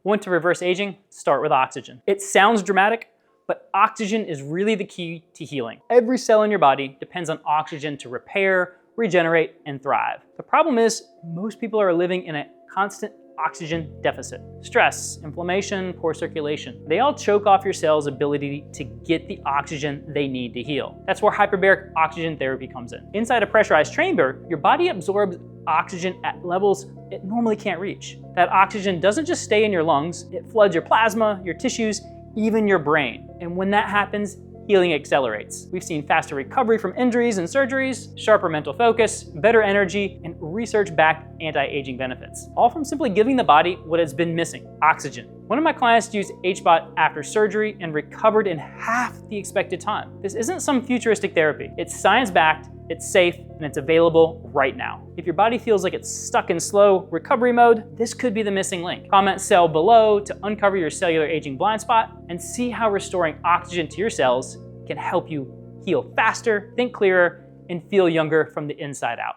Want to reverse aging? Start with oxygen. It sounds dramatic, but oxygen is really the key to healing. Every cell in your body depends on oxygen to repair, regenerate, and thrive. The problem is, most people are living in a constant oxygen deficit. Stress, inflammation, poor circulation. They all choke off your cell's ability to get the oxygen they need to heal. That's where hyperbaric oxygen therapy comes in. Inside a pressurized chamber, your body absorbs oxygen at levels it normally can't reach. That oxygen doesn't just stay in your lungs, it floods your plasma, your tissues, even your brain. And when that happens, healing accelerates. We've seen faster recovery from injuries and surgeries, sharper mental focus, better energy, and research-backed anti-aging benefits. All from simply giving the body what it's been missing, oxygen. One of my clients used HBOT after surgery and recovered in half the expected time. This isn't some futuristic therapy. It's science-backed, it's safe, and it's available right now. If your body feels like it's stuck in slow recovery mode, this could be the missing link. Comment cell below to uncover your cellular aging blind spot and see how restoring oxygen to your cells can help you heal faster, think clearer, and feel younger from the inside out.